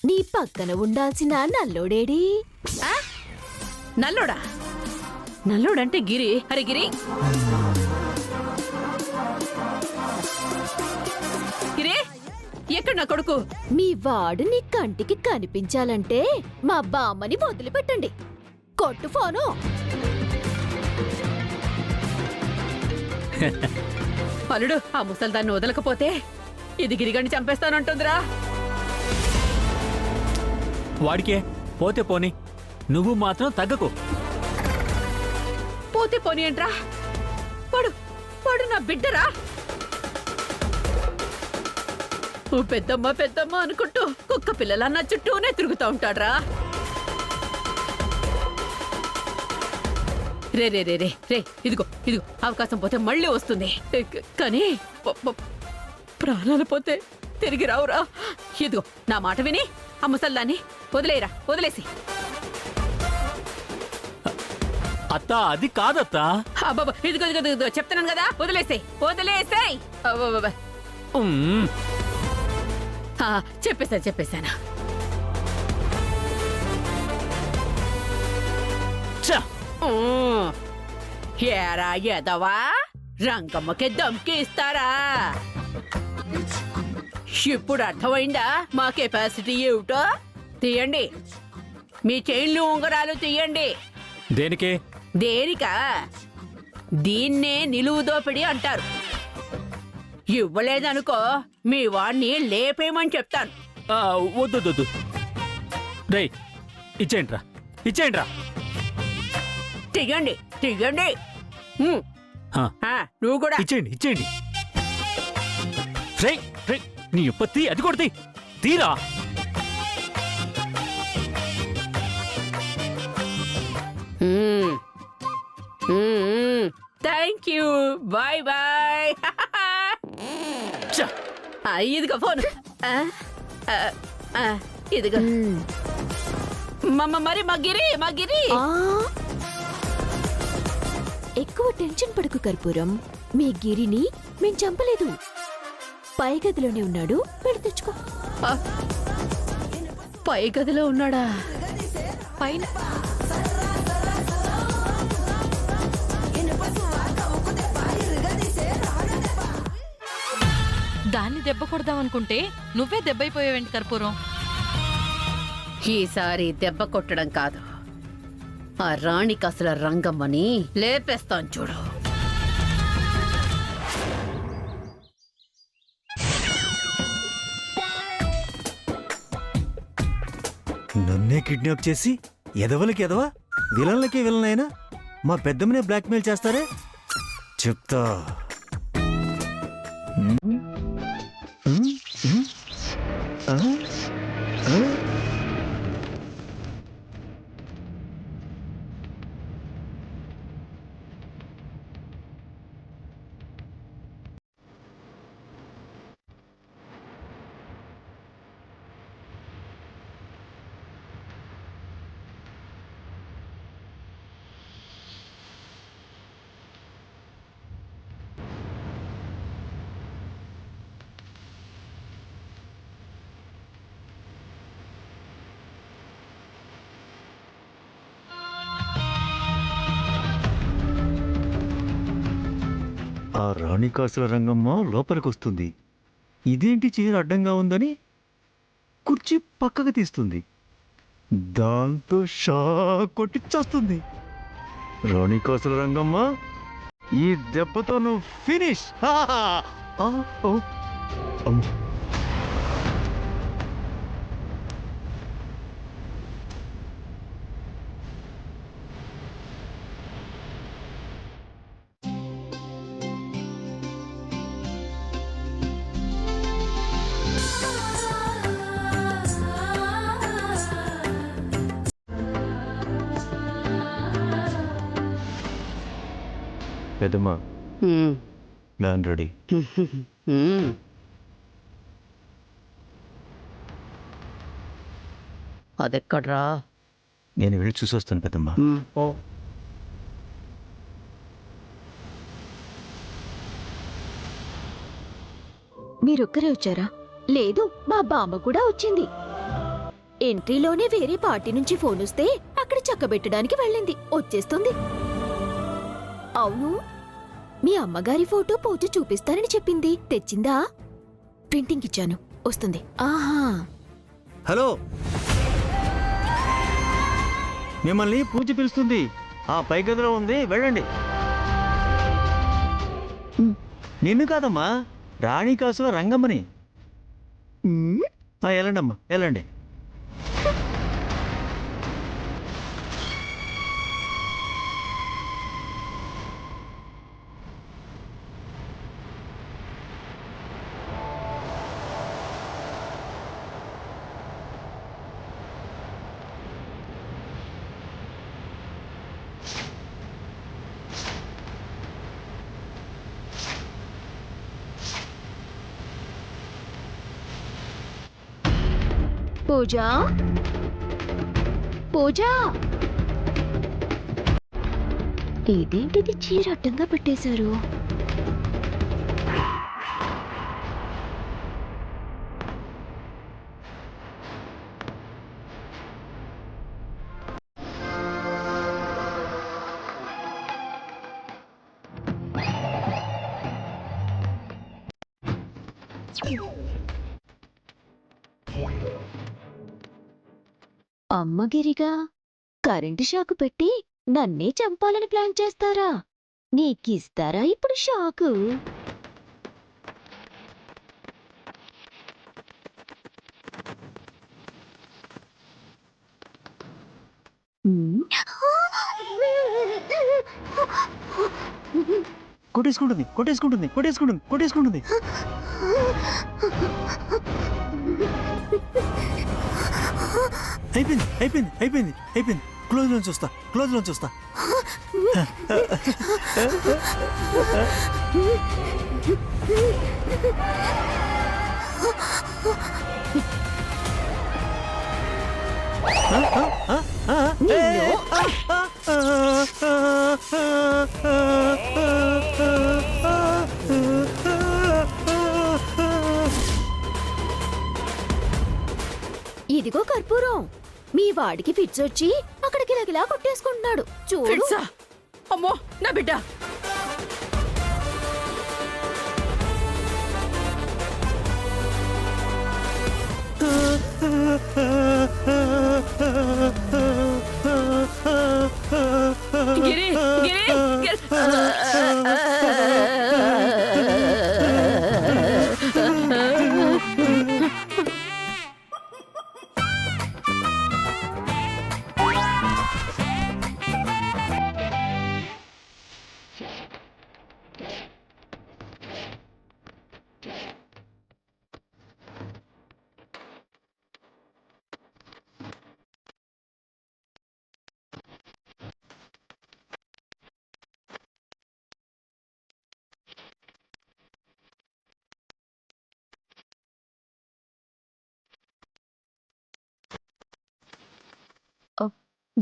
నీ పక్కన ఉండాల్సిన నల్లోడేడి? నల్లోడా? నల్లోడంటే గిరి. అరే గిరి, గిరి, ఎక్కడ నా కొడుకు? మీ వాడు నీ కంటికి కనిపించాలంటే మా బామ్మని వదిలిపెట్టండి. కొట్టు ఫోను. అల్లుడు, ఆ ముసల్దాన్ని వదలకపోతే ఇది గిరిగండి చంపేస్తానంటుందిరా. వాడికే పోతే పోని, నువ్వు మాత్రం తగ్గకు. పోతే పోని ఏంట్రా? వాడు వాడు నా బిడ్డరా. ఓ పెద్దమ్మ పెద్దమ్మ అనుకుంటూ కుక్క పిల్లల నా చుట్టూనే తిరుగుతా ఉంటాడ్రా. రే రే రే రే రే, ఇదిగో ఇదిగో, అవకాశం పోతే మళ్ళీ వస్తుంది. కానీ ప్రాణాలు పోతే తిరిగి రావురా. ఇదిగో నా మాట విని ఆ ముసల్దాన్ని వదిలేయరా, వదిలేసి. అత్తా, అది కాదత్తా. అబ్బాబా, ఇదిగో ఇదిగో ఇదిగో చెప్తున్నాను కదా, వదిలేసేయ్ వదిలేసేయ్. చెప్పేశాను చెప్పేశాను. ఏరా ఎదవా, రంగమ్మకి దమ్కి ఇస్తారా? ఇప్పుడు అర్థమైందా మా కెపాసిటీ ఏమిటో? తీయండి మీ చైన్లు ఉంగరాలు తీయండి. దేనికే? దేనికా? దీన్నే నిలువు దోపిడీ అంటారు. ఇవ్వలేదనుకో మీ వాణ్ణి లేపేయమని చెప్తాను. వద్దు. రే, ఇచ్చేయండిరా, ఇచ్చేయండిరా. తీయండి తీయండి. నువ్వు కూడా ఇచ్చేయండి, ఇచ్చేయండి. రే రే, నీ ఉప్పత్తి అది కొడితే తీరా. Thank you, bye bye. ఇదిగో ఫోన్. ఇదిగో మరి మా గిరి. ఎక్కువ టెన్షన్ పడుకు కర్పూరం. మీ గిరిని మేం చంపలేదు. పై గదిలోనే ఉన్నాడు, వెళ్ళి తెచ్చుకో. పై గదిలో ఉన్నాడా? పైన దాన్ని దెబ్బ కొడదామనుకుంటే నువ్వే దెబ్బైపోయావేంటి కర్పూరం? ఈసారి దెబ్బ కొట్టడం కాదు, ఆ రాణికి అసలు రంగమ్మని లేపేస్తాను చూడు. నన్నే కిడ్నాప్ చేసి ఎదవలకి ఎదవ, విలన్లకి విలనైనా మా పెద్దమ్మనే బ్లాక్మెయిల్ చేస్తారే, చెప్తా. ఆ రాణికాసుల రంగమ్మ లోపలికి వస్తుంది. ఇదేంటి చీర అడ్డంగా ఉందని కుర్చీ పక్కకు తీస్తుంది. దాంతో షాక్ కొట్టి చేస్తుంది. రాణికాసుల రంగమ్మ, ఈ దెబ్బతో నువ్వు ఫినిష్. పెద్దమ్మా, ప్లాన్ రెడీ. అదెక్కడ్రా? నేను వెళ్ళి చూసొస్తాను పెద్దమ్మా. మీరొక్కరే వచ్చారా? లేదు, మా బామ్మ కూడా వచ్చింది. ఎంట్రీలోనే వేరే పార్టీ నుంచి ఫోన్ వస్తే అక్కడ చక్కబెట్టడానికి వెళ్ళింది. వచ్చేస్తుంది. అవును, మీ అమ్మగారి ఫోటో పూజ చూపిస్తానని చెప్పింది. తెచ్చిందా? ప్రింటింగ్ ఇచ్చాను, వస్తుంది. ఆహా, హలో, మిమ్మల్ని పూజ పిలుస్తుంది. ఆ పై గదిలో ఉంది, వెళ్ళండి. నిన్ను కాదమ్మా, రాణికాసుల రంగమ్మని. వెళ్ళండి అమ్మా, వెళ్ళండి. పూజ, పూజ, ఇదేంటిది చీర అడ్డంగా పెట్టేశారు? అమ్మగిరిగా కరెంటు షాకు పెట్టి నన్నే చంపాలని ప్లాన్ చేస్తారా? నీకిస్తారా ఇప్పుడు షాకు? కొట్టేసుకుంటుంది, కొట్టేసుకుంటుంది, కొట్టేసుకుంటుంది, కొట్టేసుకుంటుంది. అయిపోయింది, అయిపోయింది, అయిపోయింది, అయిపోయింది. క్లోజ్ లోంచి వస్తా, క్లోజ్ లోంచి వస్తా. ఇదిగో కర్పూరం, మీ వాడికి ఫిట్స్ వచ్చి అక్కడికి లగిలా కొట్టేసుకుంటున్నాడు చూడు. ఫిట్సా? అమ్మో నా బిడ్డ. గిరి, గిరి, గిరి.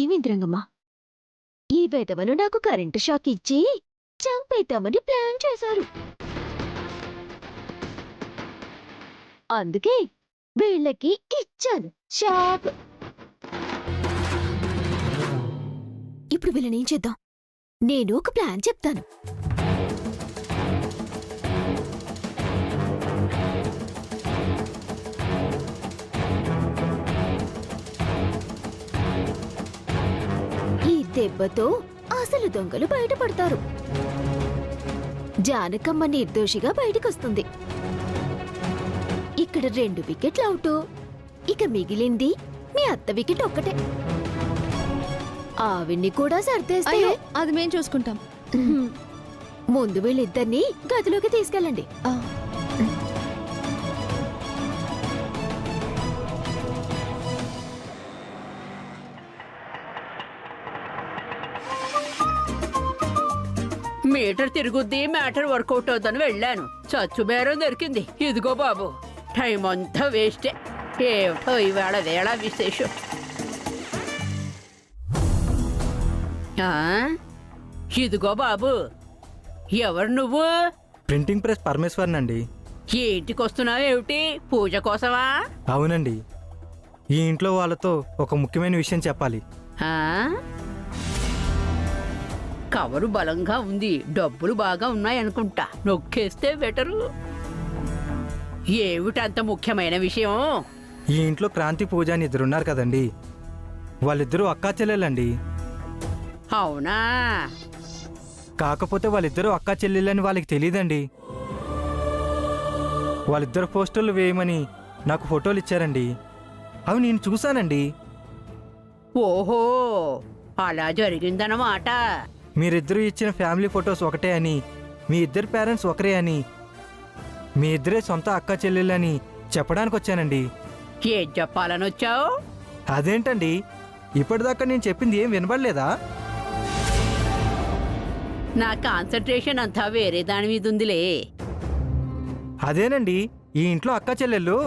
ఏమింద్రంగమ్మా, ఈ వెధవలు నాకు కరెంటు షాక్ ఇచ్చి చంపేద్దామని ప్లాన్ చేశారు. అందుకే వీళ్ళకి ఇచ్చాను షాక్. ఇప్పుడు వీళ్ళనేం చేద్దాం? నేను ఒక ప్లాన్ చెప్తాను. ఈ దెబ్బతో అసలు దొంగలు బయటపడతారు. జానకమ్మ నిర్దోషిగా బయటకొస్తుంది. ఇక్కడ 2 వికెట్లు అవుట్. ఇక మిగిలింది మీ అత్త వికెట్ ఒక్కటే. ఆవిడ్ని కూడా సర్దేస్తే అయ్యో అది మేం చూసుకుంటాం. ముందు వీళ్ళిద్దరినీ గదిలోకి తీసుకెళ్ళండి. మీటర్ తిరుగుద్ది, మ్యాటర్ వర్కౌట్ అవుతుందని వెళ్ళాను. చచ్చు బేరం దొరికింది. ఇదిగో బాబు, టైం అంతా వేస్టే. ఏమిటో ఈవేళ వేళ విశేషం. ఆ? ఇదిగో బాబు, ఎవరు నువ్వు? ప్రింటింగ్ ప్రెస్ పరమేశ్వరన్ అండి. ఏంటికొస్తున్నావు? ఏమిటి, పూజ కోసమా? అవునండి. ఈ ఇంట్లో వాళ్ళతో ఒక ముఖ్యమైన విషయం చెప్పాలి. ఆ? కవరు బలంగా ఉంది, డబ్బులు బాగా ఉన్నాయనుకుంటా. నొక్కేస్తే బెటరు. ఏమిటంత ముఖ్యమైన విషయం? ఈ ఇంట్లో క్రాంతి పూజ అని ఇద్దరున్నారు కదండి, వాళ్ళిద్దరూ అక్కా చెల్లెలండి. అవునా? కాకపోతే వాళ్ళిద్దరూ అక్కా చెల్లెలని వాళ్ళకి తెలియదండి. వాళ్ళిద్దరు పోస్టర్లు వేయమని నాకు ఫోటోలు ఇచ్చారండి. అవి నేను చూశానండి. ఓహో, అలా జరిగిందన్నమాట. మీరిద్దరూ ఇచ్చిన ఫ్యామిలీ ఫొటోస్ ఒకటే అని, మీ ఇద్దరు పేరెంట్స్ ఒకరే అని, మీ ఇద్దరే సొంత అక్క చెల్లెలని చెప్పడానికి వచ్చానండి. ఏం చెప్పాలని వచ్చావు? అదేంటండి, ఇప్పటిదాకా నేను చెప్పింది ఏం వినబడలేదా? నా కాన్సన్ట్రేషన్ అంతా వేరే దాని మీద ఉందిలే. అదేనండి, ఈ ఇంట్లో అక్క చెల్లెళ్ళు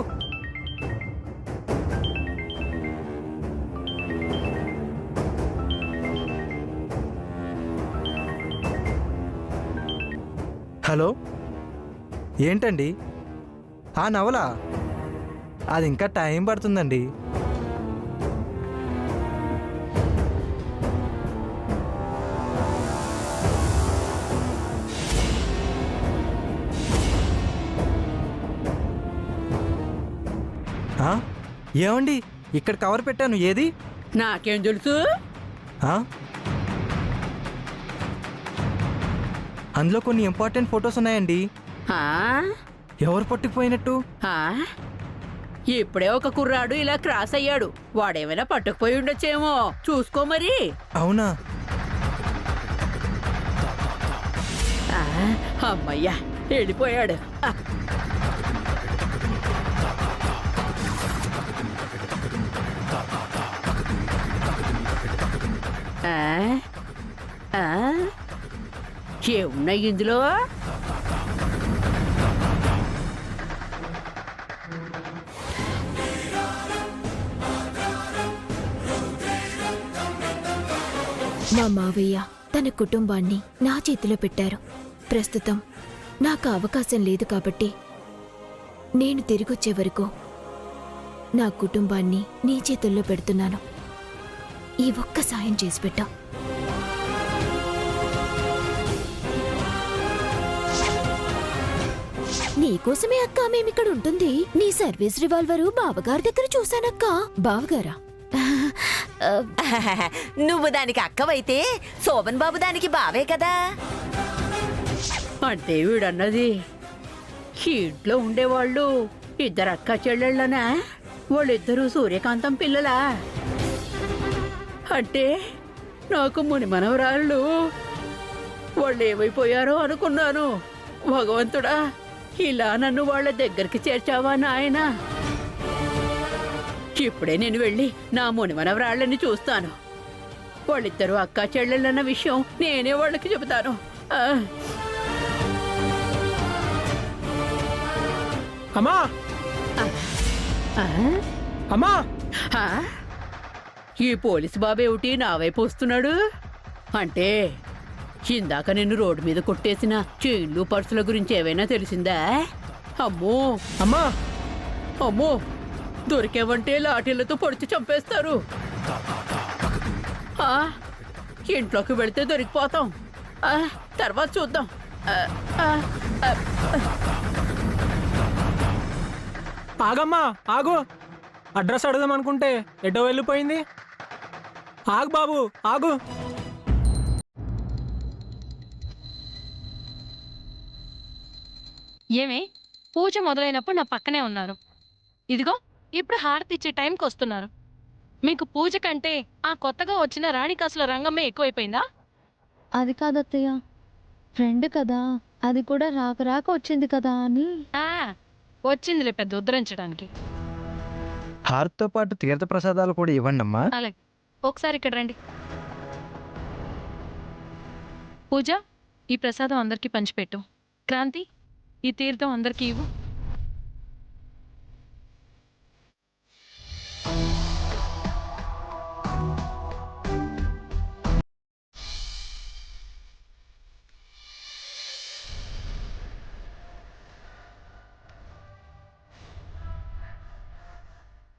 హలో, ఏంటండి ఆ నవల? అది ఇంకా టైం పడుతుందండి. ఏమండి, ఇక్కడ కవర్ పెట్టాను, ఏది? నాకేం తెలుసు? ఆ? అందులో కొన్ని ఇంపార్టెంట్ ఫొటోస్ ఉన్నాయండి. ఆ? ఎవరు పట్టుకుపోయినట్టు? ఆ? ఇప్పుడే ఒక కుర్రాడు ఇలా క్రాస్ అయ్యాడు. వాడేమైనా పట్టుకుపోయి ఉండొచ్చేమో, చూసుకో మరి. అవునా? ఆ, అమ్మయ్యా, వెళ్ళిపోయాడు. ఆ. ఆ? ఆ? ఏమున్నాయి ఇందులో? మా మావయ్య తన కుటుంబాన్ని నా చేతిలో పెట్టారు. ప్రస్తుతం నాకు అవకాశం లేదు కాబట్టి నేను తిరిగొచ్చే వరకు నా కుటుంబాన్ని నీ చేతుల్లో పెడుతున్నాను. ఈ ఒక్క సాయం చేసి పెట్టా. నీకోసమే అక్క మేమిక్కడ ఉంటుంది. నీ సర్వీస్ రివాల్వరు బావగారి దగ్గర చూశానక్క. బావగారా? నువ్వు దానికి అక్కవైతే శోభన్ బాబు దానికి బావే కదా. అంటే వీడన్నది ఈ ఇంట్లో ఉండేవాళ్ళు ఇద్దరు అక్క చెల్లెళ్ళనా? వాళ్ళిద్దరూ సూర్యకాంతం పిల్లలా? అంటే నాకు ముని మనవరాళ్ళు. వాళ్ళు ఏమైపోయారో అనుకున్నాను. భగవంతుడా, ఇలా నన్ను వాళ్ళ దగ్గరికి చేర్చావా నాయనా? ఇప్పుడే నేను వెళ్ళి నా ముని మనవరాళ్ళని చూస్తాను. వాళ్ళిద్దరూ అక్క చెల్లెళ్ళన్న విషయం నేనే వాళ్ళకి చెబుతాను. అమ్మా, అమ్మా, ఈ పోలీసు బాబేమిటి నా వైపు వస్తున్నాడు? అంటే ఇందాక నిన్ను రోడ్డు మీద కొట్టేసిన చైన్లు పర్సుల గురించి ఏవైనా తెలిసిందా? అమ్మో అమ్మా, అమ్మో, దొరికేవంటే లాఠీలతో పొడిచి చంపేస్తారు. ఇంట్లోకి వెళితే దొరికిపోతాం. తర్వాత చూద్దాం. ఆగమ్మా, ఆగు. అడ్రస్ అడుగుదాం అనుకుంటే ఎటో వెళ్ళిపోయింది. ఆగు బాబు, ఆగు. ఏమే, పూజ మొదలైనప్పుడు నా పక్కనే ఉన్నారు. ఇదిగో ఇప్పుడు హారతి ఇచ్చే టైంకి వస్తున్నారు. మీకు పూజ కంటే ఆ కొత్తగా వచ్చిన రాణికాసుల రంగమే ఎక్కువైపోయిందా? అది కాదత్తయ్య, ఫ్రెండ్ కదా, అది కూడా రాక రాక వచ్చింది కదా అని. వచ్చిందిలే పెద్ద ఉద్ధరించడానికి. హారతితో పాటు తీర్థ ప్రసాదాలు కూడా ఇవ్వండి అమ్మా. అలాగే, ఒకసారి ఇక్కడ రండి. పూజ, ఈ ప్రసాదం అందరికీ పంచిపెట్టు. క్రాంతి, ఈ తీర్థం అందరికీ ఇవ్వు.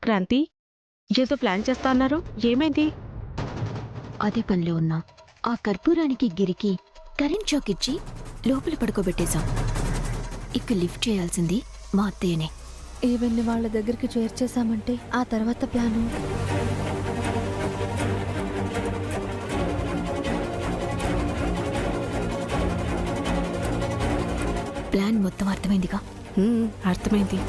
క్రాంతి, ఏదో ప్లాన్ చేస్తా అన్నారు, ఏమైంది? అదే పనిలో ఉన్నా. ఆ కర్పూరానికి గిరికి కరెంట్ షాక్ ఇచ్చి లోపల పడుకోబెట్టేశాం. ఇక లిఫ్ట్ చేయాల్సింది మా అత్తయ్యనే. ఈవెన్ని వాళ్ళ దగ్గరికి చేర్చేశామంటే ఆ తర్వాత ప్లాను. ప్లాన్ మొత్తం అర్థమైందిగా. అర్థమైంది.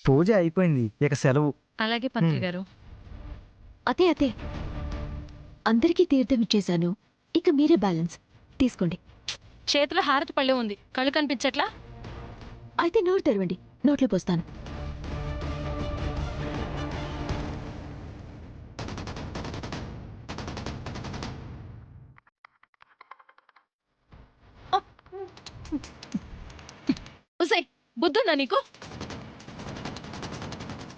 పూజ అయిపోయింది, ఇక సెలవు. అలాగే పంతులు గారు. అతే అతే అందరికీ తీర్థం ఇచ్చేశాను. ఇక మీరే బ్యాలెన్స్ తీసుకోండి. చేతిలో హారతి పళ్ళె ఉంది, కళ్ళు కనిపించట్లా? అయితే నోరు తెరవండి, నోట్లో పోస్తాను. ఉసే, బుద్ధుందా నీకు?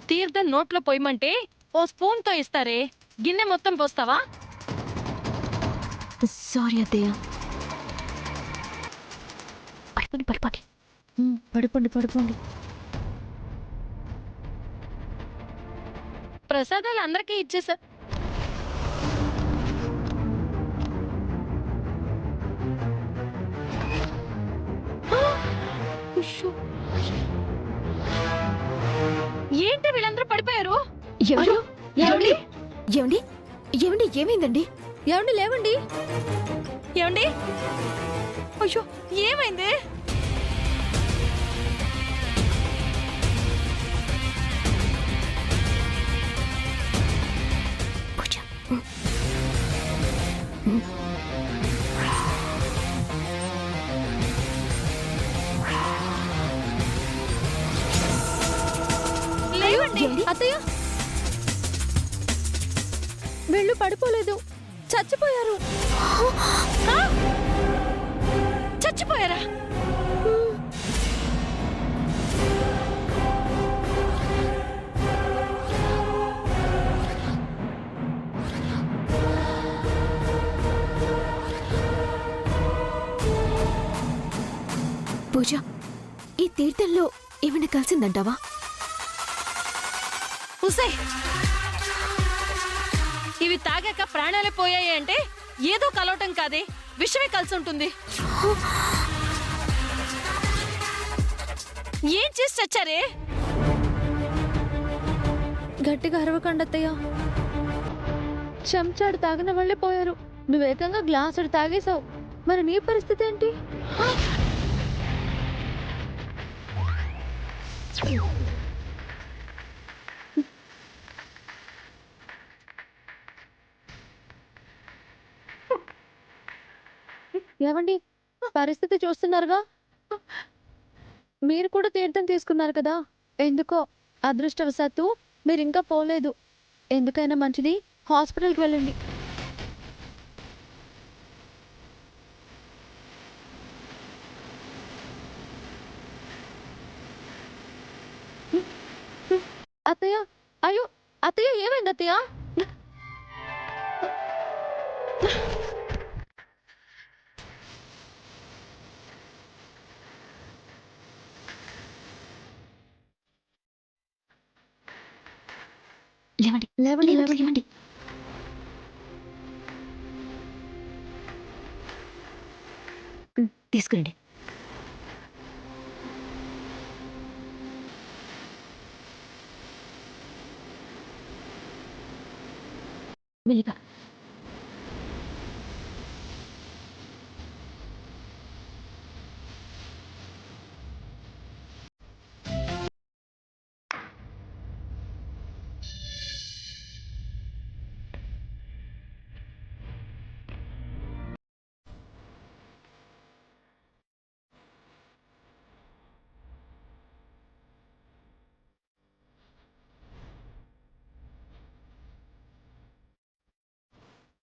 తీర్థం నోట్లో పోయమంటే ఓ స్పూన్తో ఇస్తారే, గిన్నె మొత్తం పోస్తావా? సారీ అత్తయ్య. పడిపోండి పడిపోండి. పడిపోండి పడిపోండి. ప్రసాదాలు అందరికీ ఇచ్చేసా. ఏంటి వీళ్ళందరూ పడిపోయారు? ఎవరు? ఏమండి? ఏమండి? ఏమండి? ఏమైందండి? ఏమండి లేవండి. ఏమండి? అయ్యో, ఏమైంది? పూజ. లేవండి. అత్తయ్య, వీళ్ళు పడిపోలేదు, చచ్చిపోయారు. ఆ? చచ్చిపోయారా? పూజ, ఈ తీర్థంలో ఏమైనా కలిసిందంటావా? ఉసే, ఇవి తాగాక ప్రాణాలే పోయాయి అంటే ఏదో కలవటం కాదే, విషమే కలిసి ఉంటుంది. ఏం చేసి చచ్చారే? గట్టిగా అరవకండి అత్తయ్య. చెంచాడు తాగిన వాళ్ళే పోయారు. నువ్వు ఏకంగా గ్లాసుడు తాగేశావు. మరి నీ పరిస్థితి ఏంటి? ఏమండి, పరిస్థితి చూస్తున్నారుగా. మీరు కూడా తీర్థం తీసుకున్నారు కదా. ఎందుకో అదృష్టవశాత్తు మీరు ఇంకా పోలేదు. ఎందుకైనా మంచిది, హాస్పిటల్కి వెళ్ళండి. అత్తయ్య, అయ్యో అత్తయ్య, ఏమైంది అత్తయ్య? లేవండి లేవండి లేవండి లేవండి. లేవండి. తీసుకురండి. మెల్లిగా.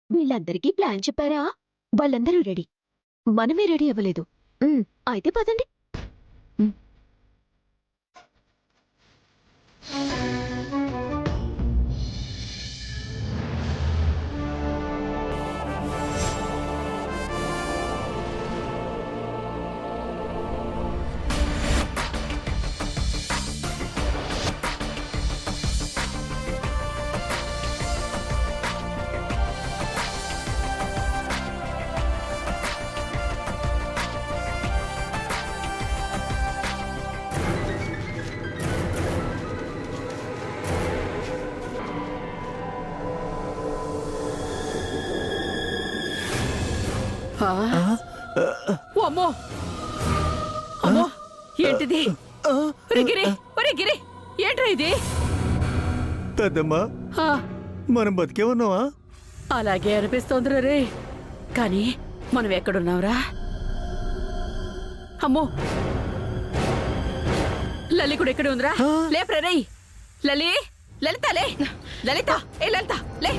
వీళ్ళందరికీ ప్లాన్ చెప్పారా? వాళ్ళందరూ రెడీ, మనమే రెడీ అవ్వలేదు. అయితే పదండి. ఆ? ఓ అమ్మో అమ్మో ఏంటిది? ఒరే గిరి, ఒరే గిరి, ఏంట్రా ఇది? పెద్దమ్మా ఆ, మనం బతికే ఉన్నావా? అలాగే అనిపిస్తోందిరా రే. కానీ మనం ఎక్కడున్నావురా? అమ్మో, లలి కూడా ఎక్కడ ఉందిరా? లేప్రా రేయ్. లలి, లలిత లే, లలిత, ఏ లలిత లే.